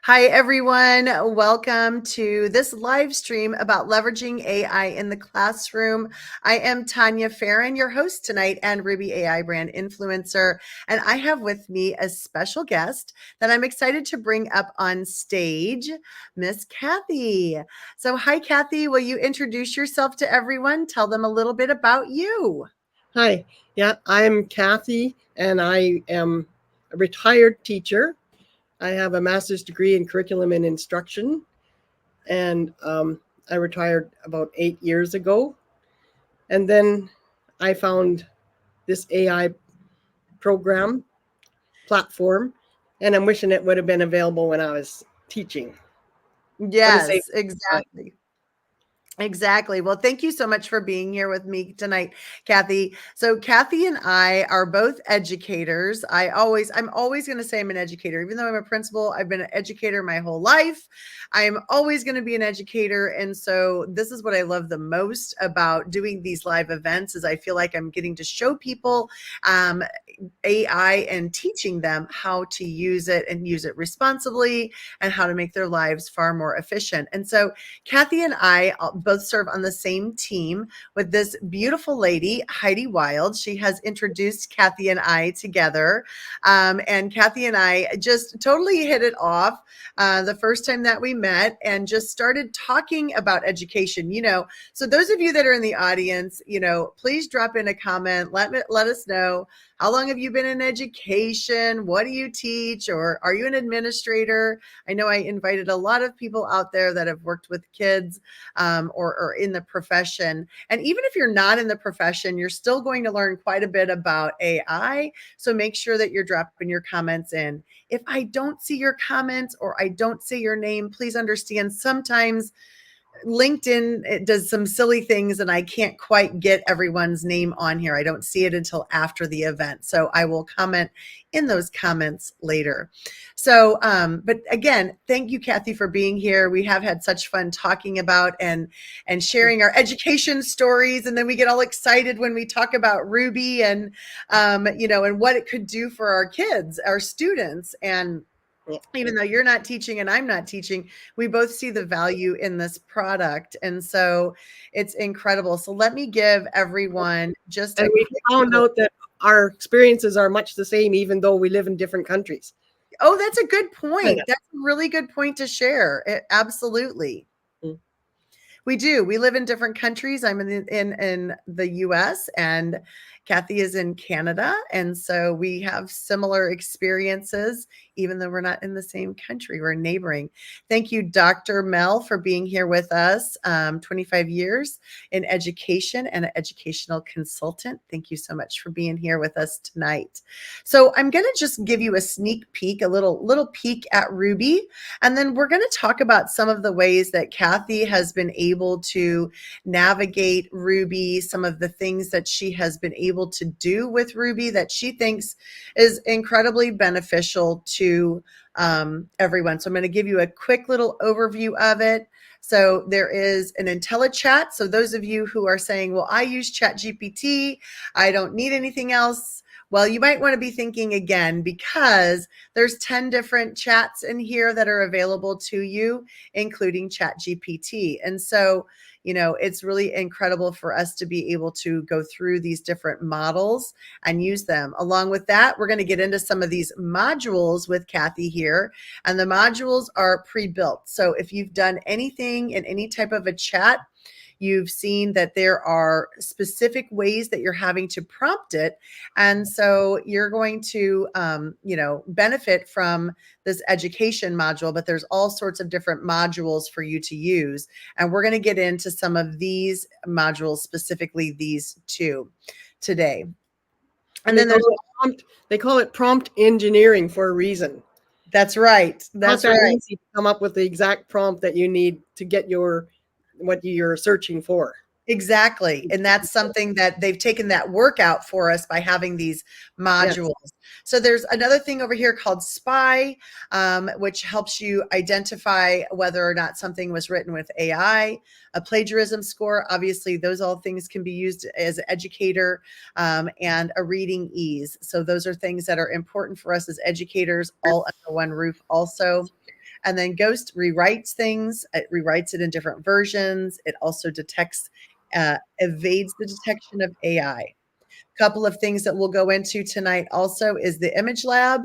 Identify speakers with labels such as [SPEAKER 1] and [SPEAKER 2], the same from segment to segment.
[SPEAKER 1] Hi, everyone. Welcome to this live stream about leveraging AI in the classroom. I am Tania Farran, your host tonight and RUBI-AI brand influencer. And I have with me a special guest that I'm excited to bring up on stage, Miss Cathy. So hi, Cathy. Will you introduce yourself to everyone? Tell them a little bit about you.
[SPEAKER 2] Hi, yeah, I'm Cathy, and I am a retired teacher. I have a master's degree in curriculum and instruction, and I retired about 8 years ago. And then I found this AI program platform, and I'm wishing it would have been available when I was teaching. What to say?
[SPEAKER 1] Yes, exactly. Exactly. Well, thank you so much for being here with me tonight, Cathy. So Cathy and I are both educators. I'm always going to say I'm an educator, even though I'm a principal. I've been an educator my whole life. I'm always going to be an educator. And so this is what I love the most about doing these live events is I feel like I'm getting to show people AI and teaching them how to use it and use it responsibly and how to make their lives far more efficient. And so Cathy and I both serve on the same team with this beautiful lady, Heidi Wild. She has introduced Cathy and I together. And Cathy and I just totally hit it off the first time that we met and just started talking about education. So those of you that are in the audience, please drop in a comment. Let us know, how long have you been in education? What do you teach? Or are you an administrator? I know I invited a lot of people out there that have worked with kids or in the profession. And even if you're not in the profession, you're still going to learn quite a bit about AI. So make sure that you're dropping your comments in. If I don't see your comments or I don't say your name, please understand sometimes LinkedIn, it does some silly things and I can't quite get everyone's name on here. I don't see it until after the event. So I will comment in those comments later. So, but again, thank you, Cathy, for being here. We have had such fun talking about and sharing our education stories. And then we get all excited when we talk about Ruby and, and what it could do for our kids, our students. And even though you're not teaching and I'm not teaching, we both see the value in this product. And so it's incredible. So let me give everyone just
[SPEAKER 2] And
[SPEAKER 1] a
[SPEAKER 2] we
[SPEAKER 1] quick
[SPEAKER 2] found
[SPEAKER 1] little,
[SPEAKER 2] out that our experiences are much the same, even though we live in different countries.
[SPEAKER 1] oh, that's a good
[SPEAKER 2] Kind
[SPEAKER 1] point. That's a really good point to share. Absolutely.
[SPEAKER 2] of.
[SPEAKER 1] We do. We live in different countries. I'm in the US and Cathy is in Canada. And so we have similar experiences, even though we're not in the same country, we're neighboring. Thank you, Dr. Mel, for being here with us. 25 years in education and an educational consultant. Thank you so much for being here with us tonight. So I'm going to just give you a sneak peek, a little peek at Ruby. And then we're going to talk about some of the ways that Cathy has been able to navigate Ruby, some of the things that she has been able to do with Ruby that she thinks is incredibly beneficial to everyone. So I'm going to give you a quick little overview of it. So there is an IntelliChat. So those of you who are saying, well, I use ChatGPT, I don't need anything else. Well, you might want to be thinking again because there's 10 different chats in here that are available to you, including ChatGPT. And so, it's really incredible for us to be able to go through these different models and use them. Along with that, we're going to get into some of these modules with Cathy here. And the modules are pre-built. So if you've done anything in any type of a chat, you've seen that there are specific ways that you're having to prompt it. And so you're going to, benefit from this education module, but there's all sorts of different modules for you to use. And we're going to get into some of these modules, specifically these two today. And then there's
[SPEAKER 2] They call it prompt engineering for a reason.
[SPEAKER 1] That's right.
[SPEAKER 2] Not
[SPEAKER 1] That's
[SPEAKER 2] that
[SPEAKER 1] right.
[SPEAKER 2] easy to come up with the exact prompt that you need to get what you're searching for.
[SPEAKER 1] Exactly. And that's something that they've taken that work out for us by having these
[SPEAKER 2] Yes.
[SPEAKER 1] modules. So there's another thing over here called SPY, which helps you identify whether or not something was written with AI, a plagiarism score. Obviously, those all things can be used as an educator, and a reading ease. So those are things that are important for us as educators all under one roof also. And then Ghost rewrites things. It rewrites it in different versions. It also detects, evades the detection of AI. Couple of things that we'll go into tonight also is the image lab,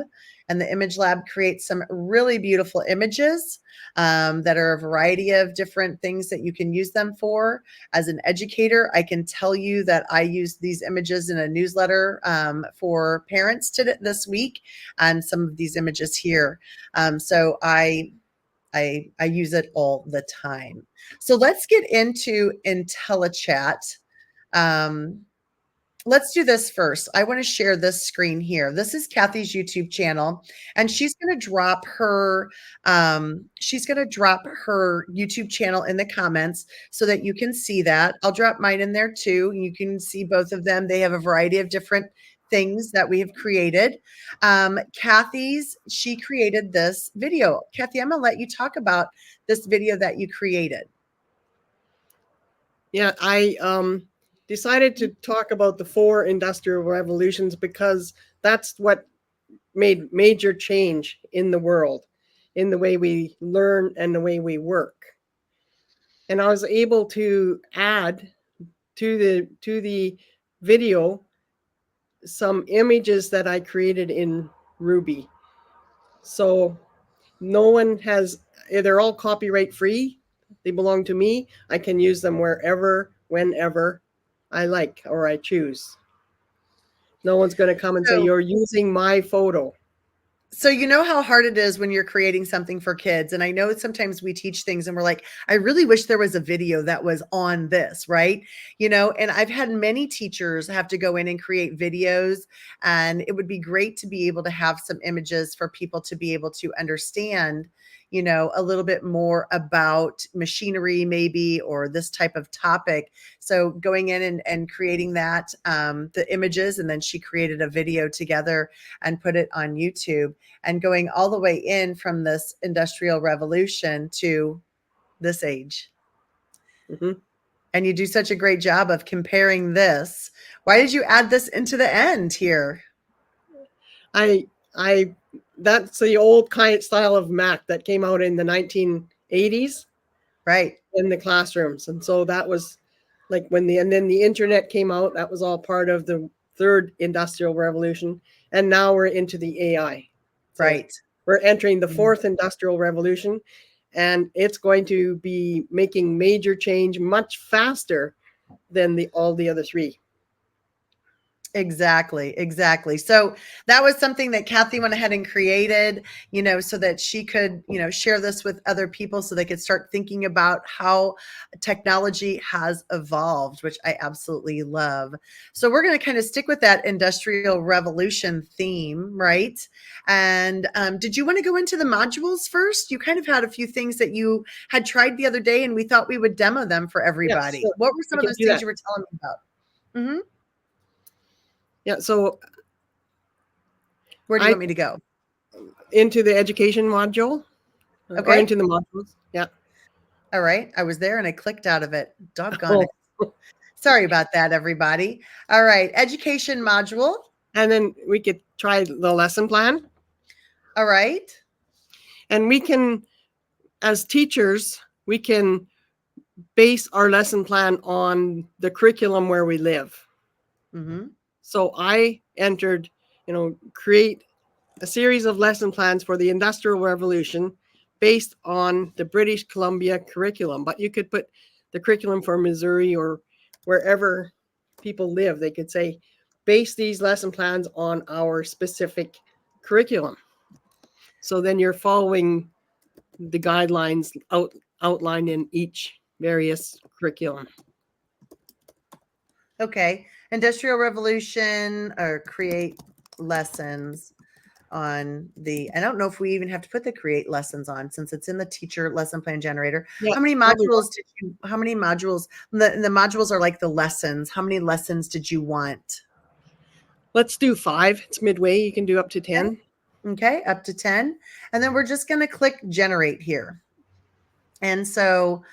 [SPEAKER 1] and the image lab creates some really beautiful images that are a variety of different things that you can use them for. As an educator, I can tell you that I used these images in a newsletter for parents this week, and some of these images here. So I use it all the time. So let's get into IntelliChat. Let's do this first. I want to share this screen here. This is Cathy's YouTube channel, and she's going to drop her YouTube channel in the comments so that you can see that. I'll drop mine in there too. You can see both of them. They have a variety of different things that we have created. She created this video. Cathy, I'm going to let you talk about this video that you created.
[SPEAKER 2] Yeah, I decided to talk about the 4 industrial revolutions because that's what made major change in the world, in the way we learn and the way we work. And I was able to add to the video some images that I created in Ruby. So no one has, they're all copyright free. They belong to me. I can use them wherever, whenever I like or I choose. No one's going to come and say, you're using my photo.
[SPEAKER 1] So you know how hard it is when you're creating something for kids. And I know sometimes we teach things and we're like, I really wish there was a video that was on this, right? And I've had many teachers have to go in and create videos, and it would be great to be able to have some images for people to be able to understand, a little bit more about machinery maybe, or this type of topic. So going in and creating that, the images, and then she created a video together and put it on YouTube, and going all the way in from this industrial revolution to this age.
[SPEAKER 2] Mm-hmm.
[SPEAKER 1] And you do such a great job of comparing this. Why did you add this into the end here?
[SPEAKER 2] That's the old kind style of Mac that came out in the 1980s.
[SPEAKER 1] Right.
[SPEAKER 2] In the classrooms. And so that was like and then the internet came out, that was all part of the 3rd industrial revolution. And now we're into the AI. So
[SPEAKER 1] right.
[SPEAKER 2] We're entering the 4th industrial revolution, and it's going to be making major change much faster than all the other 3.
[SPEAKER 1] Exactly. So that was something that Cathy went ahead and created, so that she could, share this with other people so they could start thinking about how technology has evolved, which I absolutely love. So we're going to kind of stick with that industrial revolution theme, right? And did you want to go into the modules first? You kind of had a few things that you had tried the other day, and we thought we would demo them for everybody.
[SPEAKER 2] Yeah, sure.
[SPEAKER 1] What were some of those things you were telling me about? Mm-hmm.
[SPEAKER 2] Yeah, so
[SPEAKER 1] where do you want me to go?
[SPEAKER 2] Into the education module.
[SPEAKER 1] Okay.
[SPEAKER 2] Or into the modules. Yeah.
[SPEAKER 1] All right. I was there and I clicked out of it. Doggone it. Sorry about that, everybody. All right. Education module.
[SPEAKER 2] And then we could try the lesson plan.
[SPEAKER 1] All right.
[SPEAKER 2] And we can, as teachers, we can base our lesson plan on the curriculum where we live.
[SPEAKER 1] Mm-hmm.
[SPEAKER 2] So I entered, create a series of lesson plans for the Industrial Revolution based on the British Columbia curriculum. But you could put the curriculum for Missouri or wherever people live. They could say, base these lesson plans on our specific curriculum. So then you're following the guidelines outlined in each various curriculum.
[SPEAKER 1] Okay. Industrial Revolution, or create lessons on I don't know if we even have to put the create lessons on, since it's in the teacher lesson plan generator. Yeah, how many modules the modules are like the lessons. How many lessons did you want?
[SPEAKER 2] Let's do 5. It's midway. You can do up to 10.
[SPEAKER 1] Okay, up to 10. And then we're just going to click generate here. And so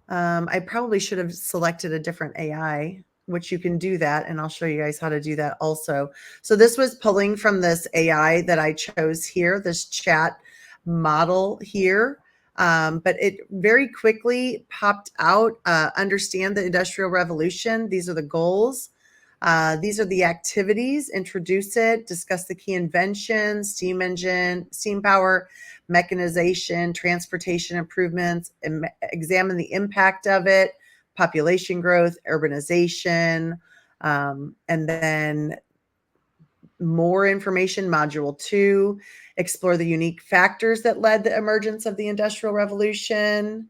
[SPEAKER 1] I probably should have selected a different AI, which you can do that. And I'll show you guys how to do that also. So this was pulling from this AI that I chose here, this chat model here. But it very quickly popped out. Understand the Industrial Revolution. These are the goals. These are the activities. Introduce it. Discuss the key inventions: steam engine, steam power, mechanization, transportation improvements. Examine the impact of it: population growth, urbanization, and then more information. Module 2, explore the unique factors that led the emergence of the Industrial Revolution.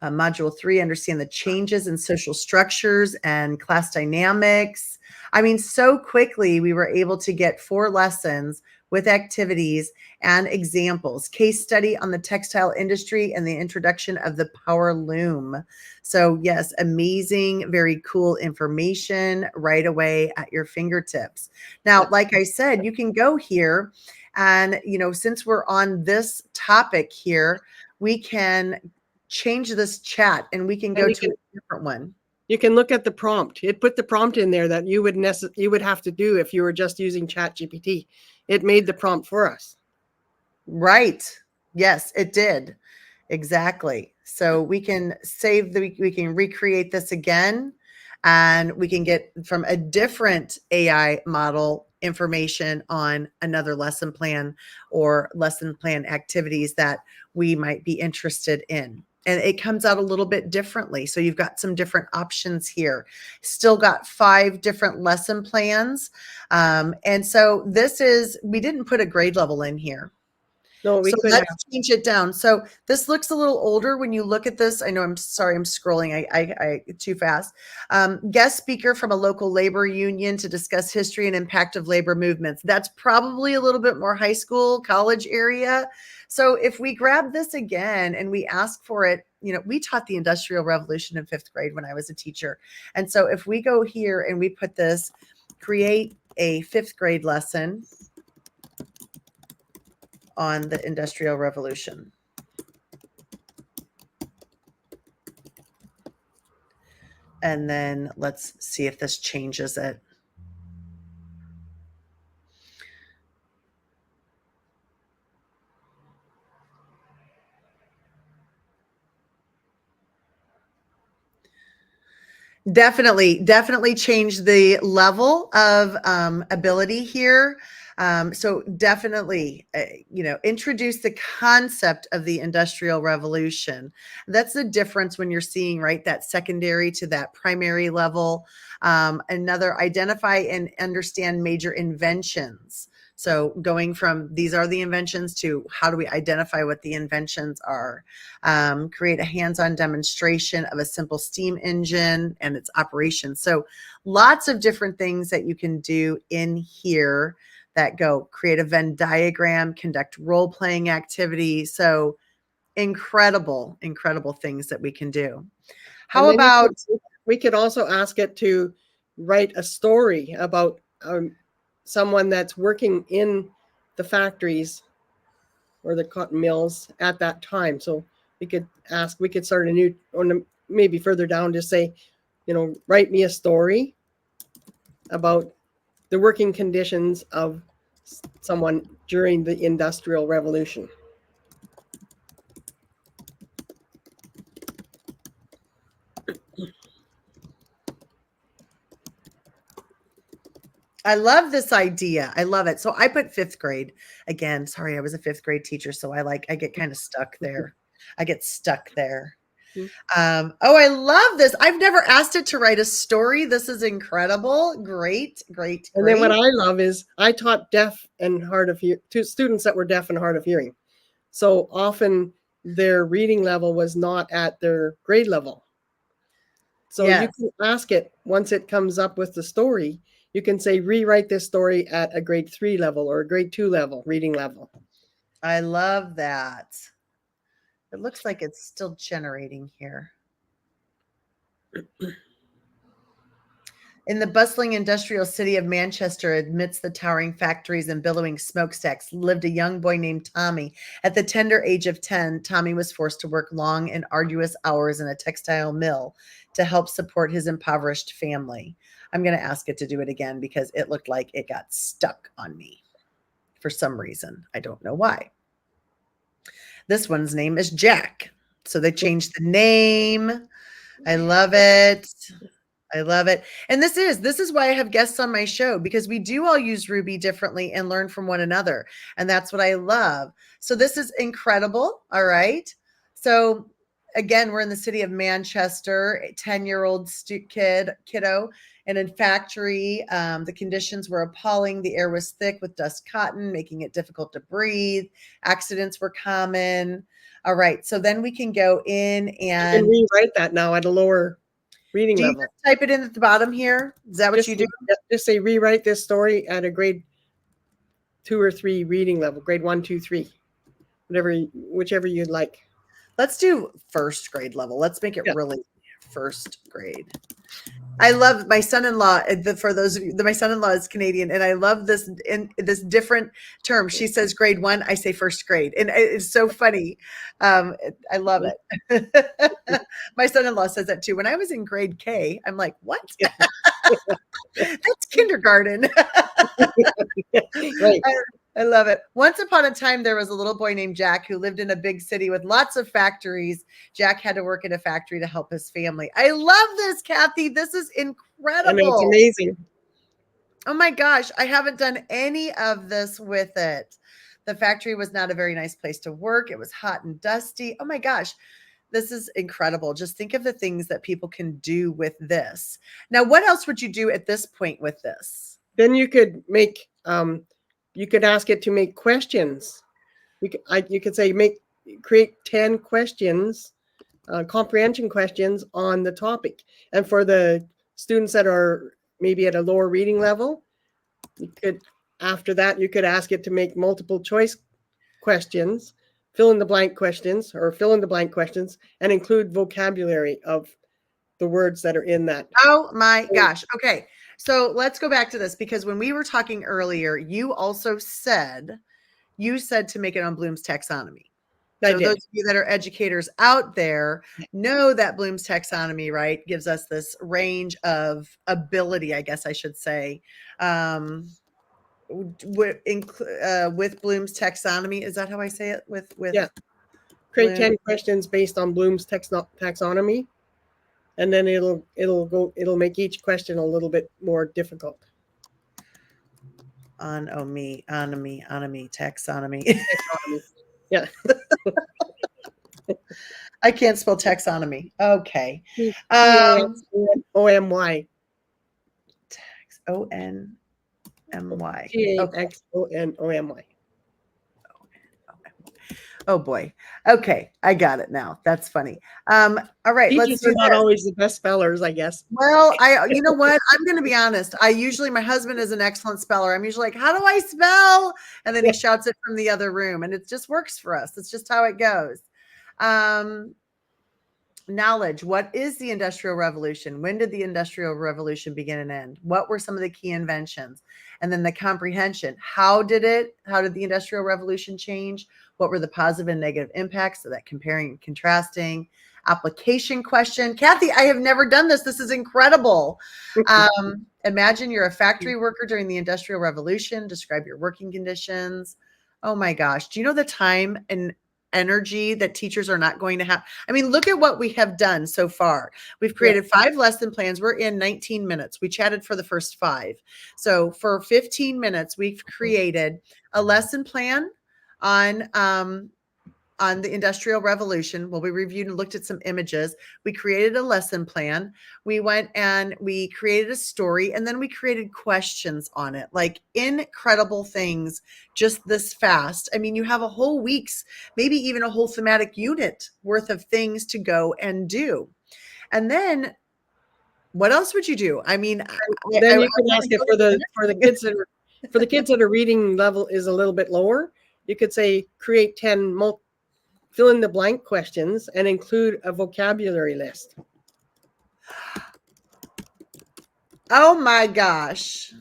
[SPEAKER 1] Module 3, understand the changes in social structures and class dynamics. I mean, so quickly we were able to get 4 lessons with activities and examples. Case study on the textile industry and the introduction of the power loom. So yes, amazing, very cool information right away at your fingertips. Now, like I said, you can go here and, since we're on this topic here, we can change this chat and we can go to a different one.
[SPEAKER 2] You can look at the prompt. It put the prompt in there that you would have to do if you were just using ChatGPT. It made the prompt for us.
[SPEAKER 1] Right. Yes, it did. Exactly. So we can we can recreate this again, and we can get from a different AI model information on another lesson plan or lesson plan activities that we might be interested in. And it comes out a little bit differently. So you've got some different options here. Still got 5 different lesson plans. And so we didn't put a grade level in here.
[SPEAKER 2] No, we
[SPEAKER 1] So
[SPEAKER 2] could
[SPEAKER 1] let's
[SPEAKER 2] have.
[SPEAKER 1] change it down. So this looks a little older when you look at this. I know, I'm sorry, I'm scrolling I too fast. Guest speaker from a local labor union to discuss history and impact of labor movements. That's probably a little bit more high school, college area. So if we grab this again and we ask for it, we taught the Industrial Revolution in 5th grade when I was a teacher. And so if we go here and we put this, create a 5th grade lesson on the Industrial Revolution. And then let's see if this changes it. Definitely change the level of ability here. So definitely, introduce the concept of the Industrial Revolution. That's the difference when you're seeing, right, that secondary to that primary level. Another, identify and understand major inventions. So going from these are the inventions to how do we identify what the inventions are? Create a hands-on demonstration of a simple steam engine and its operation. So lots of different things that you can do in here that go create a Venn diagram, conduct role-playing activity. So incredible things that we can do. How about
[SPEAKER 2] we could also ask it to write a story about someone that's working in the factories or the cotton mills at that time. So we could start a new, or maybe further down, just say, write me a story about the working conditions of someone during the Industrial Revolution.
[SPEAKER 1] I love this idea. I love it. So I put 5th grade again. Sorry, I was a 5th grade teacher, so I get kind of stuck there. I get stuck there. Oh, I love this. I've never asked it to write a story. This is incredible. Great.
[SPEAKER 2] And then what I love is I taught deaf and hard of hearing to students that were deaf and hard of hearing. So often their reading level was not at their grade level. So you can ask it, once it comes up with the story, you can say, rewrite this story at a grade 3 level or a grade 2 level, reading level.
[SPEAKER 1] I love that. It looks like it's still generating here. In the bustling industrial city of Manchester, amidst the towering factories and billowing smokestacks, lived a young boy named Tommy. At the tender age of 10, Tommy was forced to work long and arduous hours in a textile mill to help support his impoverished family. I'm going to ask it to do it again because it looked like it got stuck on me for some reason. I don't know why. This one's name is Jack. So they changed the name. I love it. I love it. And this is why I have guests on my show, because we do all use Ruby differently and learn from one another. And that's what I love. So this is incredible. All right. So again, we're in the city of Manchester, a 10-year-old kiddo. And in factory, the conditions were appalling. The air was thick with dust cotton, making it difficult to breathe. Accidents were common. All right. So then we can go in
[SPEAKER 2] You
[SPEAKER 1] and
[SPEAKER 2] can rewrite that now at a lower reading
[SPEAKER 1] do you
[SPEAKER 2] level.
[SPEAKER 1] just type it in at the bottom here? Is that what you do?
[SPEAKER 2] Just say rewrite this story at a grade 2 or 3 reading level, grade 1, 2, 3, whichever you'd like.
[SPEAKER 1] Let's do first grade level. Let's make it
[SPEAKER 2] Yeah.
[SPEAKER 1] really first grade. I love my son-in-law. For those of you, my son-in-law is Canadian, and I love this this different term. She says grade 1, I say first grade, and it's so funny. I love it. My son-in-law says that too. When I was in grade K, I'm like, what? That's kindergarten.
[SPEAKER 2] Right.
[SPEAKER 1] I love it. Once upon a time, there was a little boy named Jack who lived in a big city with lots of factories. Jack had to work in a factory to help his family. I love this, Cathy. This is incredible.
[SPEAKER 2] I know, it's amazing.
[SPEAKER 1] Oh my gosh, I haven't done any of this with it. The factory was not a very nice place to work. It was hot and dusty. Oh my gosh, this is incredible. Just think of the things that people can do with this. Now, what else would you do at this point with this?
[SPEAKER 2] Then you could make, you could ask it to make questions. You could say, create 10 questions, comprehension questions on the topic. And for the students that are maybe at a lower reading level, after that, you could ask it to make multiple choice questions, fill in the blank questions, and include vocabulary of the words that are in that.
[SPEAKER 1] Oh my gosh. Okay. So let's go back to this, because when we were talking earlier, you also said to make it on Bloom's taxonomy. So those of you that are educators out there know that Bloom's taxonomy, right, gives us this range of ability, I guess I should say. With Bloom's taxonomy, is that how I say it?
[SPEAKER 2] Yeah. Create 10 questions based on Bloom's taxonomy, and then it'll make each question a little bit more difficult.
[SPEAKER 1] Taxonomy.
[SPEAKER 2] Yeah.
[SPEAKER 1] I can't spell taxonomy. Okay.
[SPEAKER 2] O-M-Y.
[SPEAKER 1] O-N-M-Y.
[SPEAKER 2] Taxonomy.
[SPEAKER 1] Oh boy. Okay, I got it now. That's funny. All right,
[SPEAKER 2] Teachers are not always the best spellers, I guess.
[SPEAKER 1] Well, you know what? I'm going to be honest. My husband is an excellent speller. I'm usually like, how do I spell? And then he shouts it from the other room, and it just works for us. It's just how it goes. Knowledge. What is the Industrial Revolution? When did the Industrial Revolution begin and end? What were some of the key inventions? And then the comprehension. How did the Industrial Revolution change? What were the positive and negative impacts? So that comparing and contrasting. Application question. Cathy, I have never done this. This is incredible. Imagine you're a factory worker during the Industrial Revolution. Describe your working conditions. Oh my gosh. Do you know the time and energy that teachers are not going to have? I mean, look at what we have done so far. We've created 5 lesson plans. We're in 19 minutes. We chatted for the first 5. So for 15 minutes, we've created a lesson plan on the Industrial Revolution. Well, we reviewed and looked at some images. We created a lesson plan. We went and we created a story, and then we created questions on it, like incredible things just this fast. I mean, you have a whole week's, maybe even a whole thematic unit worth of things to go and do. And then what else would you do? I mean,
[SPEAKER 2] then you can ask it for the kids that are reading level is a little bit lower. You could say create 10 fill in the blank questions and include a vocabulary list.
[SPEAKER 1] Oh my gosh.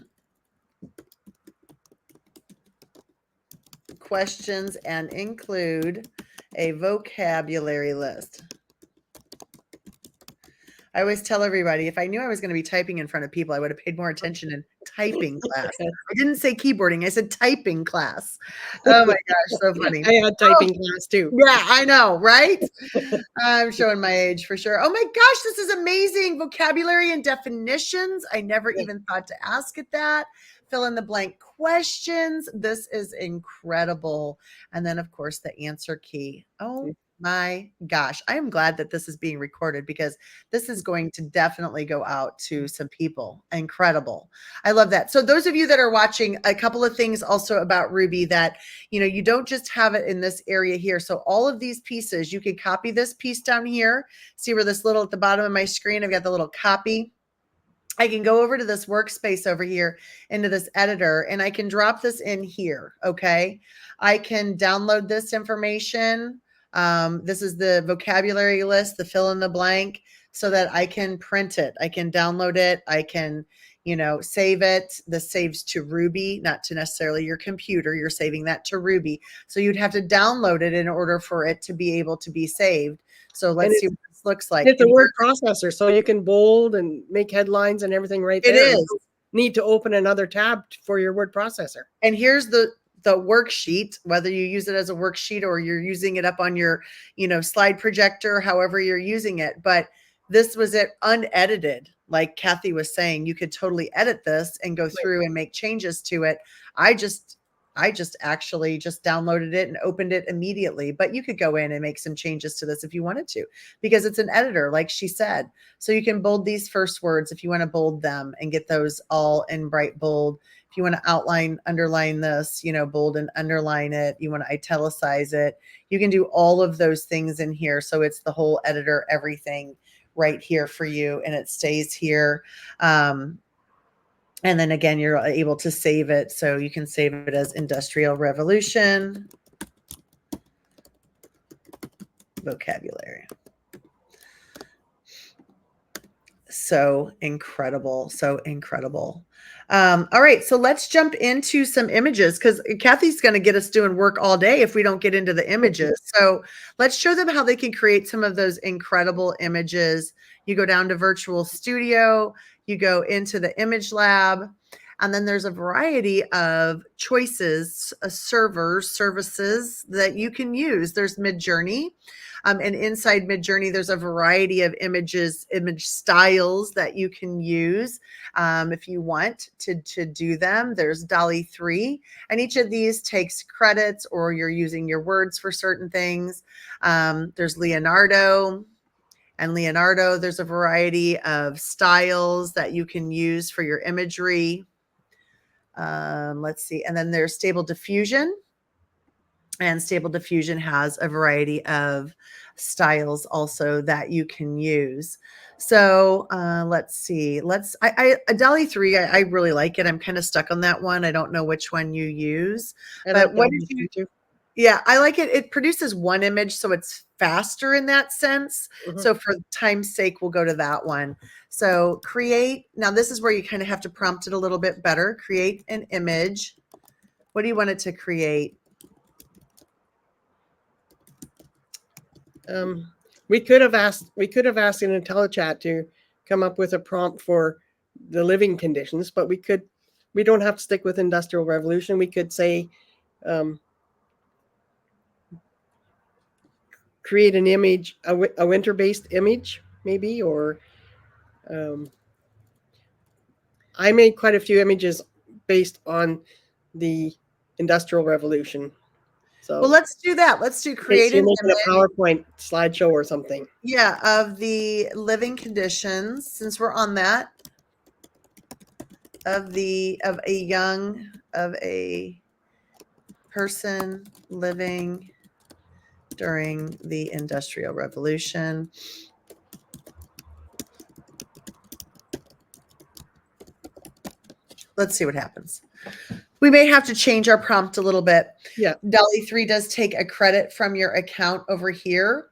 [SPEAKER 1] Questions and include a vocabulary list. I always tell everybody, if I knew I was going to be typing in front of people, I would have paid more attention in typing class. I didn't say keyboarding, I said typing class. Oh my gosh, so funny.
[SPEAKER 2] I had
[SPEAKER 1] Oh,
[SPEAKER 2] typing class too.
[SPEAKER 1] yeah, I know, right? I'm showing my age for sure. Oh my gosh, this is amazing. Vocabulary and definitions. I never even thought to ask it that. Fill in the blank questions. This is incredible. And then, of course, the answer key. Oh my gosh. I am glad that this is being recorded because this is going to definitely go out to some people. Incredible. I love that. So those of you that are watching, a couple of things also about Ruby that, you don't just have it in this area here. So all of these pieces, you can copy this piece down here. See where this little at the bottom of my screen, I've got the little copy. I can go over to this workspace over here into this editor and I can drop this in here. Okay. I can download this information. This is the vocabulary list, the fill in the blank, so that I can print it. I can download it. I can, save it. This saves to Ruby, not to necessarily your computer. You're saving that to Ruby. So you'd have to download it in order for it to be able to be saved. So let's see what this looks like.
[SPEAKER 2] It's a word processor, so you can bold and make headlines and everything right there.
[SPEAKER 1] It is.
[SPEAKER 2] You don't need to open another tab for your word processor.
[SPEAKER 1] And here's the worksheet, whether you use it as a worksheet or you're using it up on your, slide projector, however you're using it. But this was it unedited. Like Cathy was saying, you could totally edit this and go through and make changes to it. I just actually just downloaded it and opened it immediately, but you could go in and make some changes to this if you wanted to, because it's an editor, like she said. So you can bold these first words if you want to bold them and get those all in bright bold. If you want to outline, underline this, bold and underline it, you want to italicize it, you can do all of those things in here. So it's the whole editor, everything right here for you, and it stays here. And then again, you're able to save it. So you can save it as Industrial Revolution vocabulary. So incredible. So incredible. All right. So let's jump into some images because Cathy's going to get us doing work all day if we don't get into the images. So let's show them how they can create some of those incredible images. You go down to Virtual Studio, you go into the Image Lab, and then there's a variety of choices, services that you can use. There's Midjourney. And inside Midjourney, there's a variety of image styles that you can use if you want to do them. There's DALL-E 3, and each of these takes credits or you're using your words for certain things. There's Leonardo. And Leonardo, there's a variety of styles that you can use for your imagery. Let's see. And then there's Stable Diffusion. And Stable Diffusion has a variety of styles also that you can use. So let's see. DALL-E 3, I really like it. I'm kind of stuck on that one. I don't know which one you use. But what did you do? Yeah, I like it. It produces one image, so it's faster in that sense. So for time's sake, we'll go to that one. So create. Now this is where you kind of have to prompt it a little bit better. Create an image. What do you want it to create?
[SPEAKER 2] We could have asked an IntelliChat to come up with a prompt for the living conditions, but we don't have to stick with Industrial Revolution. We could say, create an image, a winter-based image, maybe, or I made quite a few images based on the Industrial Revolution. So
[SPEAKER 1] well, let's do that. Let's do create an image,
[SPEAKER 2] a PowerPoint slideshow or something.
[SPEAKER 1] Yeah, of the living conditions, since we're on that, of a person living during the Industrial Revolution. Let's see what happens. We may have to change our prompt a little bit.
[SPEAKER 2] Yeah.
[SPEAKER 1] DALL-E 3 does take a credit from your account over here.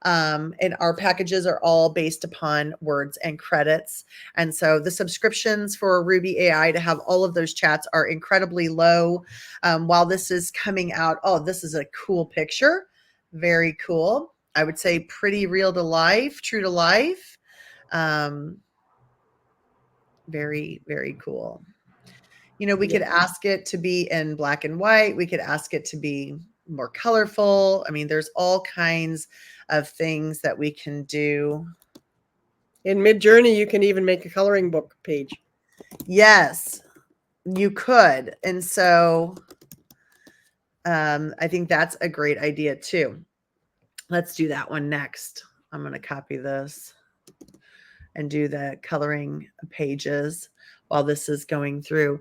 [SPEAKER 1] And our packages are all based upon words and credits. And so the subscriptions for RUBI-AI to have all of those chats are incredibly low. While this is coming out, oh, this is a cool picture. Very cool. I would say pretty real to life, true to life. Um, very, very cool. We could ask it to be in black and white. We could ask it to be more colorful. I mean, there's all kinds of things that we can do.
[SPEAKER 2] In Midjourney, you can even make a coloring book page.
[SPEAKER 1] Yes, you could. And so I think that's a great idea too. Let's do that one next. I'm going to copy this and do the coloring pages while this is going through.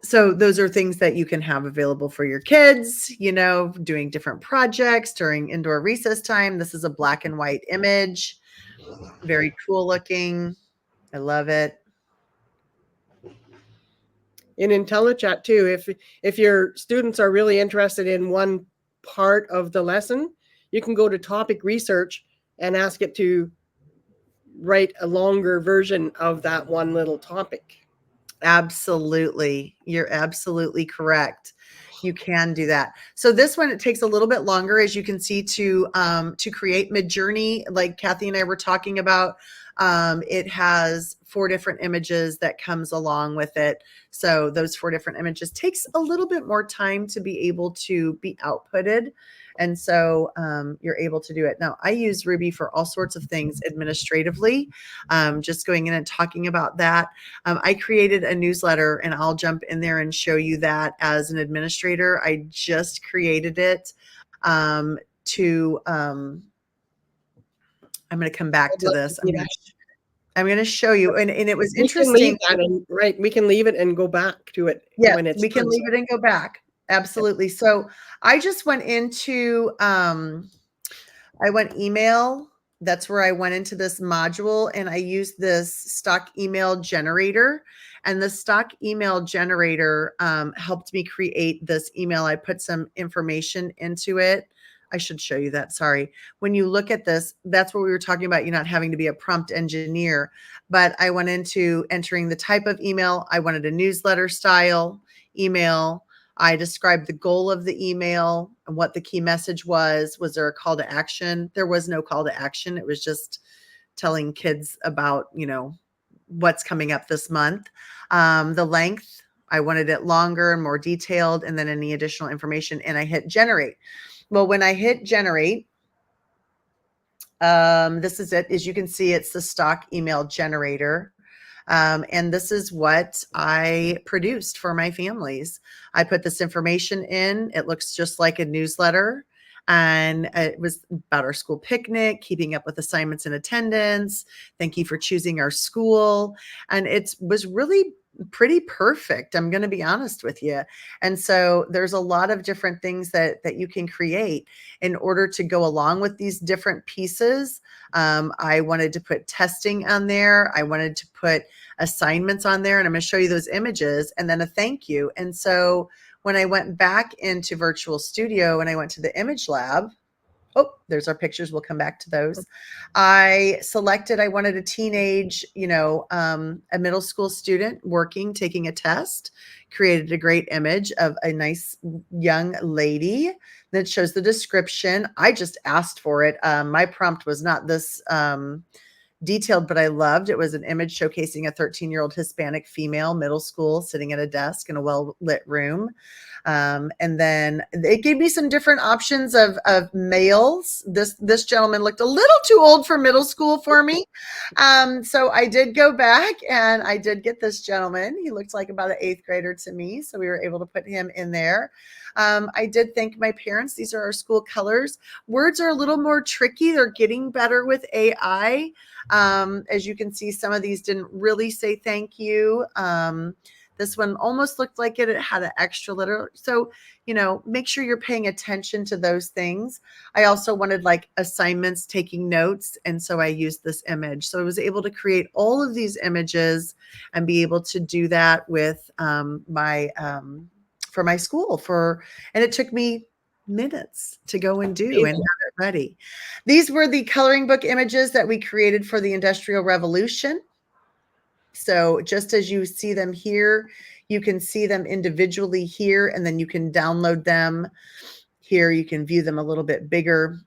[SPEAKER 1] So those are things that you can have available for your kids, doing different projects during indoor recess time. This is a black and white image. Very cool looking. I love it.
[SPEAKER 2] In IntelliChat too, if your students are really interested in one part of the lesson, you can go to topic research and ask it to write a longer version of that one little topic.
[SPEAKER 1] Absolutely. You're absolutely correct. You can do that. So this one, it takes a little bit longer, as you can see, to create Midjourney, like Cathy and I were talking about. It has 4 different images that comes along with it. So those 4 different images takes a little bit more time to be able to be outputted. And so you're able to do it. Now, I use Ruby for all sorts of things administratively, just going in and talking about that. I created a newsletter, and I'll jump in there and show you that as an administrator. I just created it to I'm going to come back to this. I'm going to show you. And it was interesting.
[SPEAKER 2] We can leave that in, right. We can leave it and go back to it.
[SPEAKER 1] Yeah,
[SPEAKER 2] when it's
[SPEAKER 1] we can
[SPEAKER 2] done.
[SPEAKER 1] leave it and go back. Absolutely. So I just went into, I went email. That's where I went into this module, and I used this stock email generator. And the stock email generator helped me create this email. I put some information into it. I should show you that. Sorry. When you look at this, that's what we were talking about. You're not having to be a prompt engineer, but I went into entering the type of email. I wanted a newsletter style email. I described the goal of the email and what the key message was. Was there a call to action? There was no call to action. It was just telling kids about, what's coming up this month. The length, I wanted it longer and more detailed, and then any additional information. And I hit generate. Well, when I hit generate, this is it. As you can see, it's the stock email generator. And this is what I produced for my families. I put this information in. It looks just like a newsletter. And it was about our school picnic, keeping up with assignments and attendance. Thank you for choosing our school. And it was really pretty perfect. I'm going to be honest with you. And so there's a lot of different things that you can create in order to go along with these different pieces. I wanted to put testing on there. I wanted to put assignments on there, and I'm going to show you those images, and then a thank you. And so when I went back into Virtual Studio and I went to the image lab, oh, there's our pictures. We'll come back to those. I selected, I wanted a teenage, a middle school student working, taking a test, created a great image of a nice young lady that shows the description. I just asked for it. My prompt was not this detailed, but I loved it. Was an image showcasing a 13-year-old Hispanic female, middle school, sitting at a desk in a well-lit room. And then it gave me some different options of males. This gentleman looked a little too old for middle school for me. So I did go back and I did get this gentleman. He looked like about an 8th grader to me. So we were able to put him in there. I did thank my parents. These are our school colors. Words are a little more tricky. They're getting better with AI. As you can see, some of these didn't really say thank you. This one almost looked like it had an extra letter. So, make sure you're paying attention to those things. I also wanted like assignments, taking notes. And so I used this image. So I was able to create all of these images and be able to do that with for my school and it took me minutes to go and do and have it ready. These were the coloring book images that we created for the Industrial Revolution. So just as you see them here, you can see them individually here, and then you can download them here. You can view them a little bit bigger.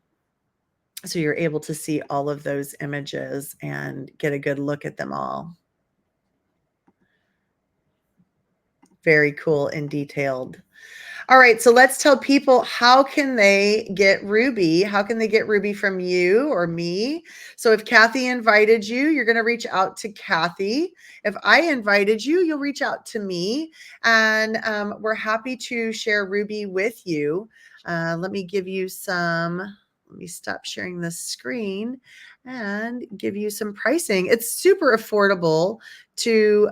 [SPEAKER 1] So you're able to see all of those images and get a good look at them all. Very cool and detailed. All right, so let's tell people, how can they get Ruby? How can they get Ruby from you or me? So if Cathy invited you, you're going to reach out to Cathy. If I invited you, you'll reach out to me, and we're happy to share Ruby with you. Let me give you some. Let me stop sharing this screen and give you some pricing. It's super affordable to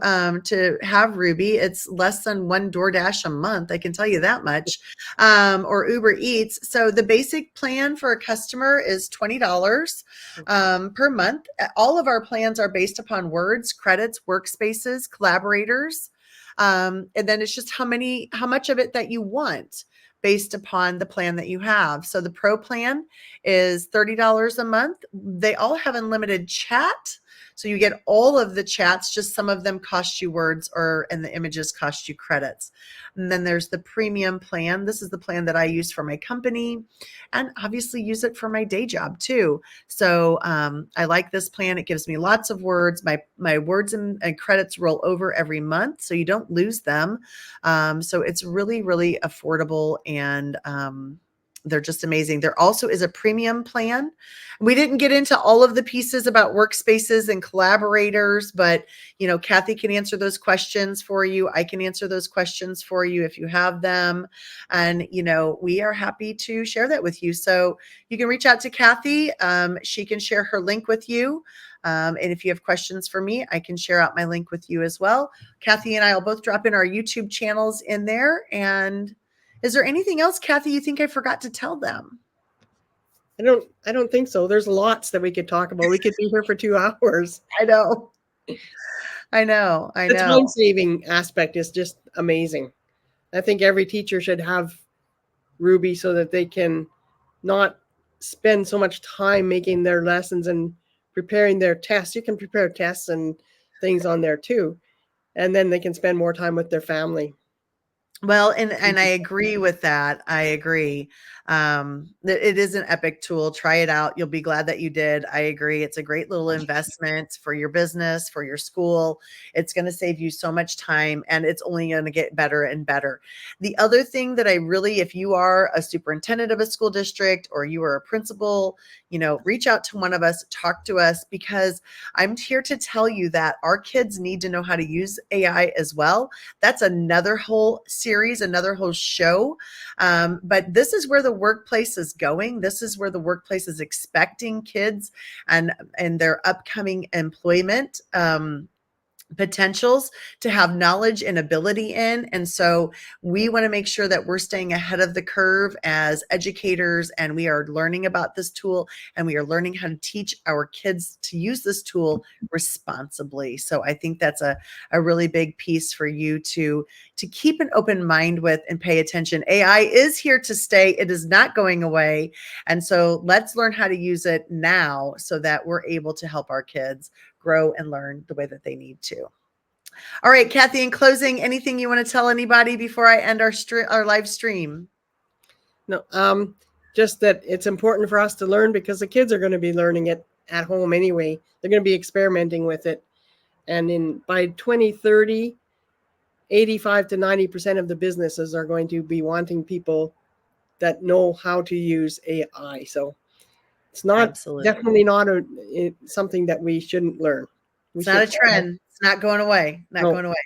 [SPEAKER 1] have Ruby. It's less than one DoorDash a month, I can tell you that much, or Uber Eats. So the basic plan for a customer is $20 per month. All of our plans are based upon words, credits, workspaces, collaborators, and then it's just how much of it that you want based upon the plan that you have. So the pro plan is $30 a month. They all have unlimited chat. So you get all of the chats, just some of them cost you words, and the images cost you credits. And then there's the premium plan. This is the plan that I use for my company, and obviously use it for my day job too. So I like this plan. It gives me lots of words. My words and credits roll over every month, so you don't lose them. So it's really, really affordable, and they're just amazing. There also is a premium plan. We didn't get into all of the pieces about workspaces and collaborators, but Cathy can answer those questions for you. I can answer those questions for you if you have them. And we are happy to share that with you. So you can reach out to Cathy. She can share her link with you. And if you have questions for me, I can share out my link with you as well. Cathy and I will both drop in our YouTube channels in there. And is there anything else, Cathy, you think I forgot to tell them?
[SPEAKER 2] I don't think so. There's lots that we could talk about. We could be here for 2 hours.
[SPEAKER 1] I know.
[SPEAKER 2] The time-saving aspect is just amazing. I think every teacher should have Ruby so that they can not spend so much time making their lessons and preparing their tests. You can prepare tests and things on there too, and then they can spend more time with their family.
[SPEAKER 1] Well, and I agree with that. I agree. It is an epic tool. Try it out. You'll be glad that you did. I agree. It's a great little investment for your business, for your school. It's going to save you so much time, and it's only going to get better and better. The other thing that if you are a superintendent of a school district or you are a principal, reach out to one of us, talk to us, because I'm here to tell you that our kids need to know how to use AI as well. That's another whole series, another whole show. But this is where the workplace is going. This is where the workplace is expecting kids and their upcoming employment potentials to have knowledge and ability in. And so we want to make sure that we're staying ahead of the curve as educators, and we are learning about this tool, and we are learning how to teach our kids to use this tool responsibly. So I think that's a really big piece for you to keep an open mind with and pay attention. AI is here to stay. It is not going away. And so let's learn how to use it now so that we're able to help our kids grow and learn the way that they need to. All right, Cathy, in closing, anything you want to tell anybody before I end our live stream?
[SPEAKER 2] No, just that it's important for us to learn, because the kids are going to be learning it at home anyway. They're going to be experimenting with it. And by 2030, 85 to 90% of the businesses are going to be wanting people that know how to use AI. So it's definitely not something that we shouldn't learn.
[SPEAKER 1] It's not a trend. It's not going away. Going away.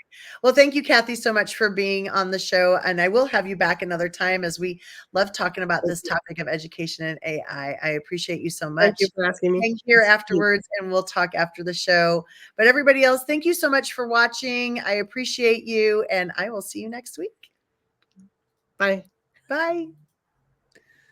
[SPEAKER 1] Well, thank you, Cathy, so much for being on the show. And I will have you back another time, as we love talking about this topic of education and AI. I appreciate you so much.
[SPEAKER 2] Thank you for asking me.
[SPEAKER 1] Hang here afterwards, and we'll talk after the show. But everybody else, thank you so much for watching. I appreciate you, and I will see you next week.
[SPEAKER 2] Bye.
[SPEAKER 1] Bye.